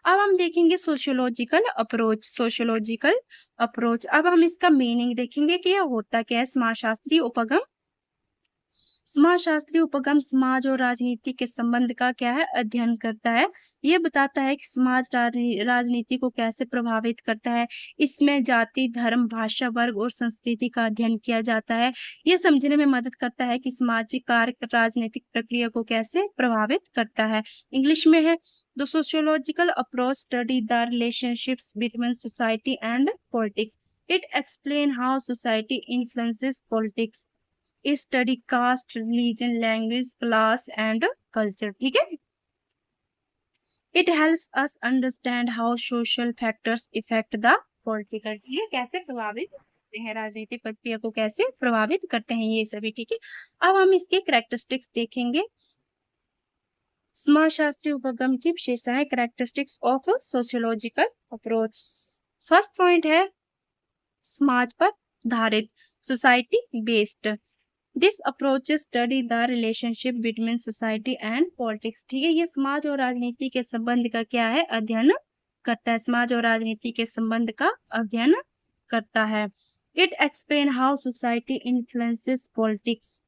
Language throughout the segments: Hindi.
अब हम देखेंगे सोशियोलॉजिकल अप्रोच। सोशियोलॉजिकल अप्रोच, अब हम इसका मीनिंग देखेंगे कि यह होता क्या है। समाजशास्त्री उपगम। समाजशास्त्री उपगम समाज और राजनीति के संबंध का क्या है, अध्ययन करता है। ये बताता है कि समाज राजनीति को कैसे प्रभावित करता है। इसमें जाति, धर्म, भाषा, वर्ग और संस्कृति का अध्ययन किया जाता है। ये समझने में मदद करता है कि सामाजिक कार्य राजनीतिक प्रक्रिया को कैसे प्रभावित करता है। इंग्लिश में है, the sociological approach study the relationships between society and politics. It explain how society influences politics. Study caste, religion, language, class and culture. ठीक है, it helps us understand how social factors affect the political. ये कैसे प्रभावित करते हैं, राजनीतिक प्रक्रिया को कैसे प्रभावित करते हैं, ये सभी। ठीक है, अब हम इसके कैरेक्टरिस्टिक्स देखेंगे। समाजशास्त्री उपगम की विशेषताएं, characteristics of sociological approach. First point है समाज पर आधारित, society based. This approach study the relationship between society and politics. ठीक है, ये समाज और राजनीति के संबंध का क्या है, अध्ययन करता है। समाज और राजनीति के संबंध का अध्ययन करता है। It explain how society influences politics.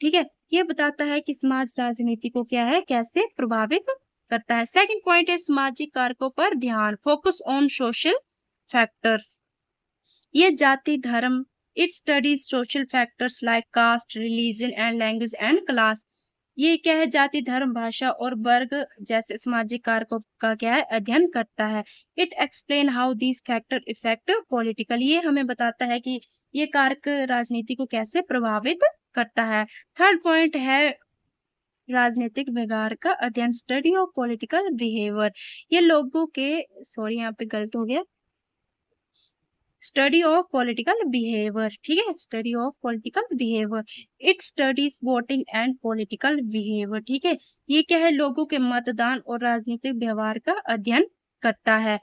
ठीक है, ये बताता है कि समाज राजनीति को क्या है, कैसे प्रभावित करता है। सेकंड पॉइंट है सामाजिक कारकों पर ध्यान, फोकस ऑन सोशल फैक्टर। ये जाति, धर्म, it studies social factors like caste, religion and language and class. ये क्या है, जाति, धर्म, भाषा और वर्ग जैसे सामाजिक कारकों का क्या है, अध्ययन करता है। It explain how these factor effect political. ये हमें बताता है कि ये कारक राजनीति को कैसे प्रभावित करता है। थर्ड पॉइंट है राजनीतिक व्यवहार का अध्ययन, स्टडी ऑफ पॉलिटिकल बिहेवियर। ये लोगों के, सॉरी यहाँ पे गलत हो गया, स्टडी ऑफ पॉलिटिकल बिहेवियर। ठीक है, study of political behaviour. It studies voting and political behaviour. ठीक है, ये क्या है, लोगों के मतदान और राजनीतिक व्यवहार का अध्ययन करता है।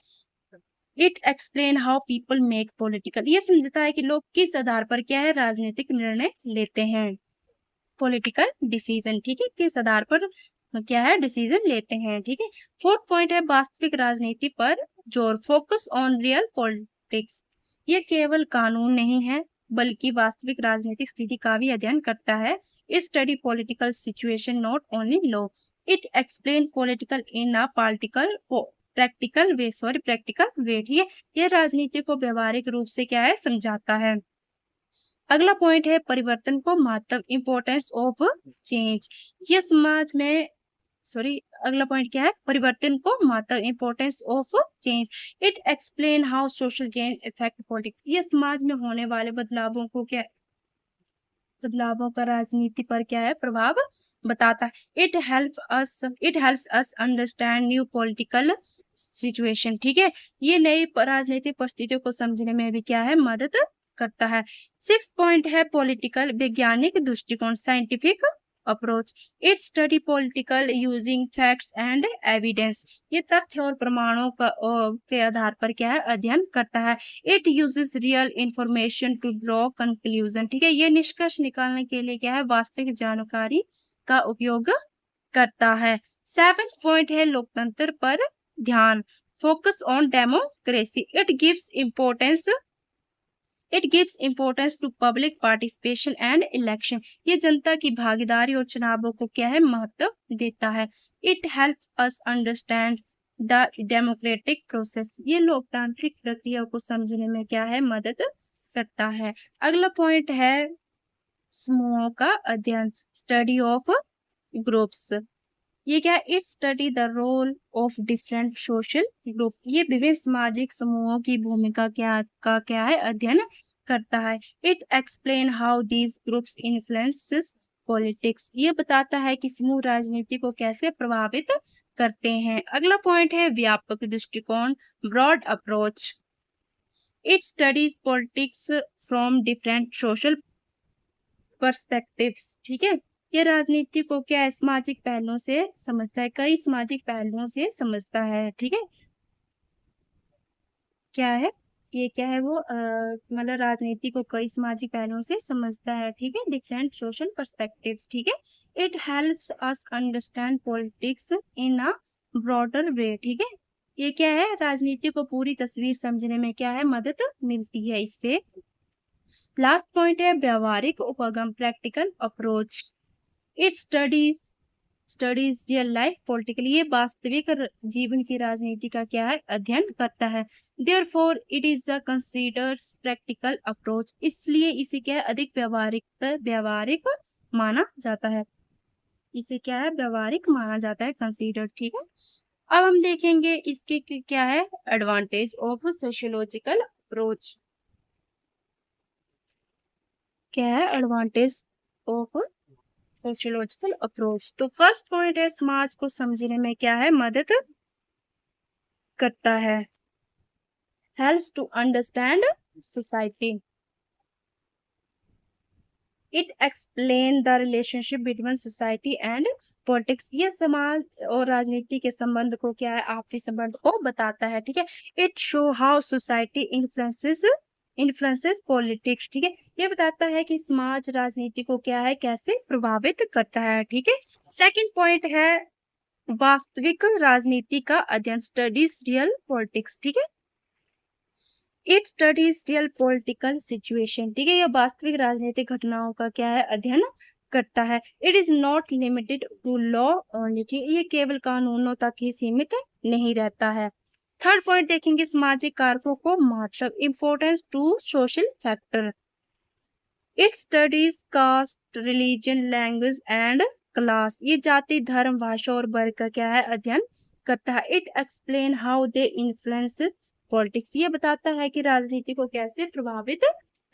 It explain how people make political. ये समझता है कि लोग किस आधार पर क्या है, राजनीतिक निर्णय लेते हैं, पॉलिटिकल डिसीजन। ठीक है, किस आधार पर क्या है, डिसीजन लेते हैं। ठीक है, फोर्थ पॉइंट है वास्तविक राजनीति पर जोर, फोकस ऑन रियल पॉलिटिक्स। ये केवल कानून नहीं है बल्कि वास्तविक राजनीतिक स्थिति का भी अध्ययन करता है। Study political situation not only law. It explain political in a practical way, practical way. ठीक है, ये राजनीति को व्यवहारिक रूप से क्या है, समझाता है। अगला पॉइंट है परिवर्तन को महत्व, इंपोर्टेंस ऑफ चेंज। ये समाज में, अगला पॉइंट क्या है, परिवर्तन को महत्व, importance of change. It explain how social change effect politics. ये समाज में होने वाले बदलावों का राजनीति पर क्या है, प्रभाव बताता है। It helps us understand new political situation. ठीक है, ये नई राजनीतिक परिस्थितियों को समझने में भी क्या है, मदद करता है। सिक्स पॉइंट है पॉलिटिकल वैज्ञानिक दृष्टिकोण, scientific approach. It study political using facts and evidence. ये तथ्य और प्रमाणों के आधार पर क्या है, अध्ययन करता है। It uses real information to draw conclusion. ठीक है, ये निष्कर्ष निकालने के लिए क्या है, वास्तविक जानकारी का उपयोग करता है। सेवेंथ पॉइंट है लोकतंत्र पर ध्यान, focus on democracy. It gives importance to public participation and election. ये जनता की भागीदारी और चुनावों को क्या है, महत्व देता है। It helps us understand the democratic process. ये लोकतांत्रिक प्रक्रिया को समझने में क्या है, मदद करता है। अगला पॉइंट है समूहों का अध्ययन, स्टडी ऑफ ग्रुप्स। ये क्या है, it study the role of different social group. ये विभिन्न सामाजिक समूहों की भूमिका क्या है, अध्ययन करता है। It explain how these groups influences politics. ये बताता है कि समूह राजनीति को कैसे प्रभावित करते हैं। अगला पॉइंट है व्यापक दृष्टिकोण, broad approach. It studies politics from different social perspectives. ठीक है, ये राजनीति को क्या है, सामाजिक पहलुओं से समझता है, कई सामाजिक पहलुओं से समझता है। ठीक है, क्या है ये, क्या है वो, मतलब राजनीति को कई सामाजिक पहलुओं से समझता है। ठीक है, डिफरेंट सोशल पर्सपेक्टिव्स। ठीक है, it helps us understand politics in a broader way. ठीक है, ये क्या है, राजनीति को पूरी तस्वीर समझने में क्या है, मदद मिलती है इससे। लास्ट पॉइंट है व्यवहारिक उपगम, practical approach. It studies real life political, ये वास्तविक जीवन की राजनीति का क्या है, अध्ययन करता है। Therefore it is a considers practical approach, इसलिए इसे क्या है, अधिक व्यवहारिक माना जाता है। इसे क्या है, व्यवहारिक माना जाता है, कंसीडर। ठीक है, अब हम देखेंगे इसके क्या है एडवांटेज ऑफ सोशियोलॉजिकल अप्रोच। क्या है एडवांटेज ऑफ सोशियोलॉजिकल अप्रोच? तो फर्स्ट पॉइंट है समाज को समझने में क्या है, मदद करता है, helps to understand society. It explain the relationship between society and politics, ये समाज और राजनीति के संबंध को क्या है, आपसी संबंध को बताता है। ठीक है, it show how society influences politics. ठीक है, ये बताता है कि समाज राजनीति को क्या है, कैसे प्रभावित करता है। ठीक है, सेकंड पॉइंट है वास्तविक राजनीति का अध्ययन, स्टडीज रियल पॉलिटिक्स। ठीक है, it studies real political situation. ठीक है, यह वास्तविक राजनीतिक घटनाओं का क्या है, अध्ययन करता है। It is not limited to law only, ठीक, ये केवल कानूनों तक ही सीमित नहीं रहता है। थर्ड पॉइंट देखेंगे सामाजिक कारकों को महत्व, importance to social factor. It studies caste, religion, language and class, ये जाति, धर्म, भाषा और वर्ग का क्या है, अध्ययन करता है। It explain how they influences politics, ये बताता है कि राजनीति को कैसे प्रभावित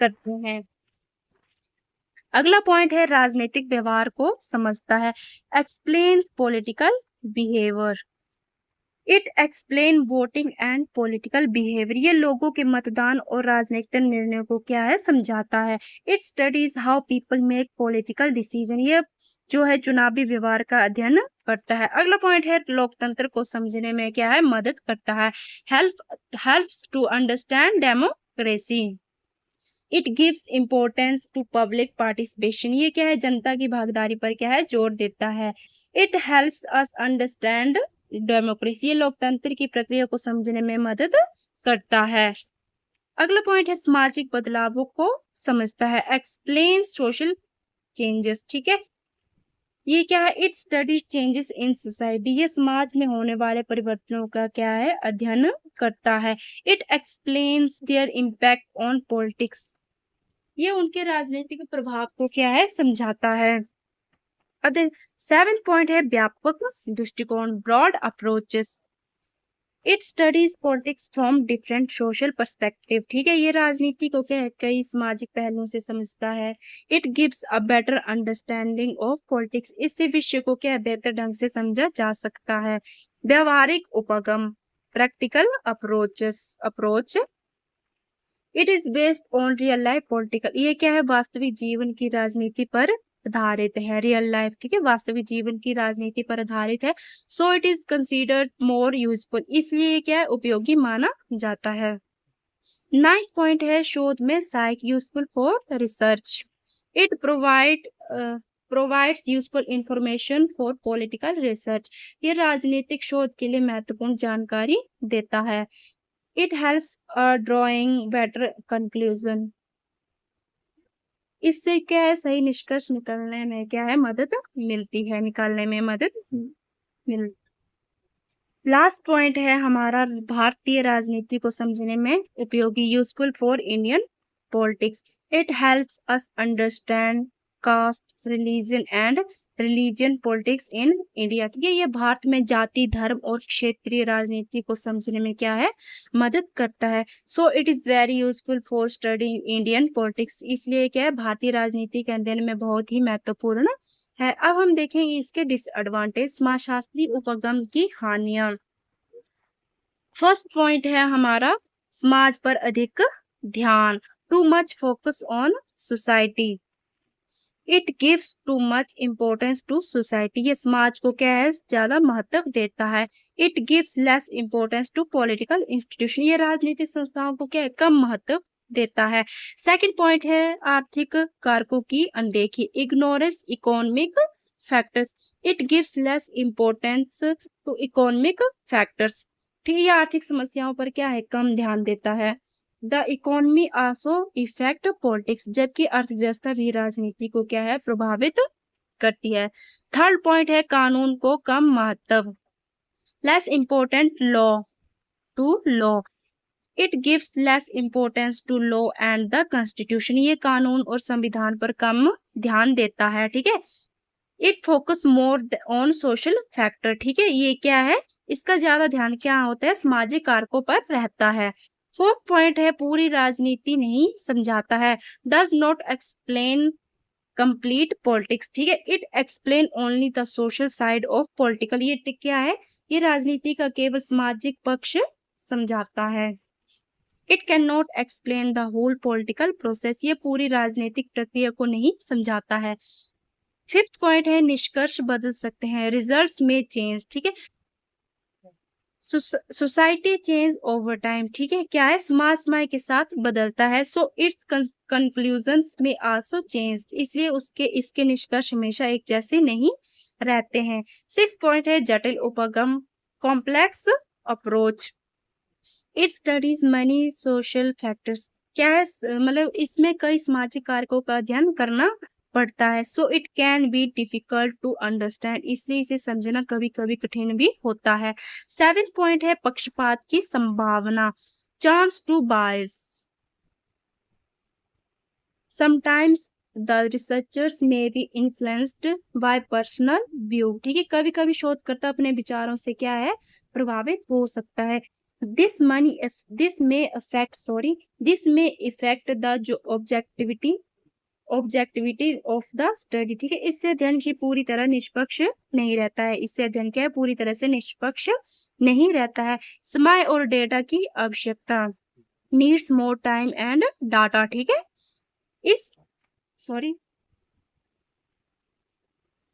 करते हैं। अगला पॉइंट है राजनीतिक व्यवहार को समझता है, explains political behaviour. It explain voting and political behaviour, ये लोगों के मतदान और राजनीतिक निर्णयों को क्या है, समझाता है। It studies how people make political decision, ये जो है चुनावी व्यवहार का अध्ययन करता है। अगला पॉइंट है लोकतंत्र को समझने में क्या है, मदद करता है, helps to understand democracy. It gives importance to public participation, ये क्या है, जनता की भागीदारी पर क्या है, जोर देता है। It helps us understand democracy, ये लोकतंत्र की प्रक्रिया को समझने में मदद करता है। अगला पॉइंट है सामाजिक बदलावों को समझता है, एक्सप्लेन सोशल चेंजेस। ठीक है, ये क्या है, it studies changes in society, ये समाज में होने वाले परिवर्तनों का क्या है, अध्ययन करता है। It explains there impact on politics, ये उनके राजनीतिक प्रभाव को क्या है, समझाता है। अब सेवेंथ पॉइंट है व्यापक दृष्टिकोण, broad approaches. It studies politics from different social perspective. ठीक है, ये राजनीति को क्या है, कई सामाजिक पहलुओं से समझता है। It gives a better understanding of politics, इससे विषय को क्या है, बेहतर ढंग से समझा जा सकता है। व्यवहारिक उपगम, practical approach. It is based on real life political, ये क्या है, वास्तविक जीवन की राजनीति पर आधारित है, रियल लाइफ। ठीक है, वास्तविक जीवन की राजनीति पर आधारित है। So it is considered more useful, इसलिए क्या है, उपयोगी माना जाता है। नाइन्थ पॉइंट है शोध में सहायक, useful for research. It provides useful information for political research, ये राजनीतिक शोध के लिए महत्वपूर्ण जानकारी देता है। It helps drawing better conclusion, इससे क्या है, सही निष्कर्ष निकालने में क्या है, मदद मिलती है, निकालने में मदद मिल। लास्ट पॉइंट है हमारा भारतीय राजनीति को समझने में उपयोगी, useful for Indian politics. It helps us understand caste, religion politics in India. ठीक है, ये भारत में जाति, धर्म और क्षेत्रीय राजनीति को समझने में क्या है, मदद करता है। So it is very useful for studying Indian politics, इसलिए क्या है, भारतीय राजनीति के अध्ययन में बहुत ही महत्वपूर्ण है। अब हम देखेंगे इसके डिसएडवांटेज, समाजशास्त्री उपगम की हानियां। फर्स्ट पॉइंट है हमारा समाज पर अधिक ध्यान, too much focus on society. It gives too much importance to society, ये समाज को क्या है, ज्यादा महत्व देता है। It gives less importance to political institution, ये राजनीतिक संस्थाओं को क्या है, कम महत्व देता है। सेकंड पॉइंट है आर्थिक कारकों की अनदेखी, ignorance economic factors. It gives less importance to economic factors. ठीक है, ये आर्थिक समस्याओं पर क्या है, कम ध्यान देता है। The economy also effect politics, जबकि अर्थव्यवस्था भी राजनीति को क्या है, प्रभावित करती है। थर्ड पॉइंट है कानून को कम महत्व, less important law to law, it gives less importance to law and the constitution, ये कानून और संविधान पर कम ध्यान देता है। ठीक है, it focus more on social factor, ठीक है, ये क्या है, इसका ज्यादा ध्यान क्या होता है, सामाजिक कारकों पर रहता है। फोर्थ पॉइंट है पूरी राजनीति नहीं समझाता है, does not explain complete politics, ठीक है, it explain only the social side of political, ये क्या है, ये राजनीति का केवल सामाजिक पक्ष समझाता है। It can not explain the whole political process, ये पूरी राजनीतिक प्रक्रिया को नहीं समझाता है। फिफ्थ पॉइंट है निष्कर्ष बदल सकते हैं, रिजल्ट्स में चेंज, ठीक है, सोसाइटी चेंज ओवर टाइम, ठीक है, क्या है, समाज समय के साथ बदलता है। सो इट्स कंक्लूजन्स में आल्सो चेंज, इसलिए इसके निष्कर्ष हमेशा एक जैसे नहीं रहते हैं। सिक्स पॉइंट है जटिल उपगम, complex approach, it studies many social factors, क्या है, मतलब इसमें कई सामाजिक कारकों का अध्ययन करना पड़ता है। So it can be difficult to understand, इसलिए इसे समझना कभी कभी कठिन भी होता है। सेवेंथ पॉइंट है पक्षपात की संभावना, chance to bias, sometimes the researchers may be influenced by personal view, ठीक है, कभी कभी शोधकर्ता अपने विचारों से क्या है, प्रभावित हो सकता है। दिस may affect द जो ऑब्जेक्टिविटी ऑफ द स्टडी, ठीक है, इससे अध्ययन की पूरी तरह निष्पक्ष नहीं रहता है, इससे अध्ययन क्या है, पूरी तरह से निष्पक्ष नहीं रहता है। समय और डेटा की आवश्यकता, needs more time and data, ठीक है,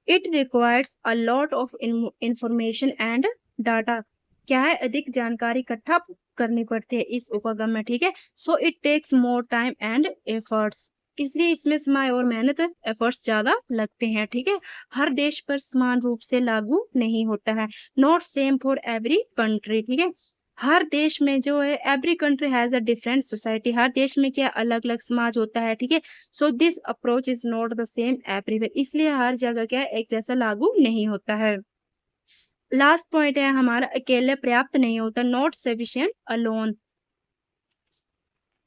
it requires a lot of information and data, क्या है, अधिक जानकारी इकट्ठा करनी पड़ती है इस उपगम में, ठीक है। So it takes more time and efforts, इसलिए इसमें समय और मेहनत एफर्ट्स ज्यादा लगते हैं, ठीक है। हर देश पर समान रूप से लागू नहीं होता है, not same for every country, ठीक है, हर देश में जो है every country has a different society, हर देश में क्या अलग अलग समाज होता है, ठीक है। So this approach is not the same everywhere, इसलिए हर जगह क्या है, एक जैसा लागू नहीं होता है। लास्ट पॉइंट है हमारा अकेले पर्याप्त नहीं होता, not sufficient alone,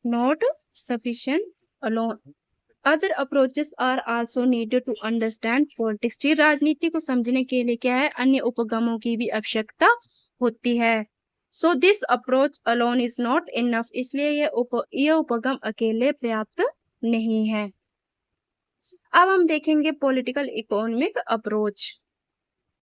not sufficient alone, other approaches are also needed to understand politics, राजनीति को समझने के लिए क्या है, अन्य उपगमों की भी आवश्यकता होती है। So this approach alone is not enough, इसलिए यह उपगम अकेले पर्याप्त नहीं है। अब हम देखेंगे पॉलिटिकल इकोनॉमिक अप्रोच।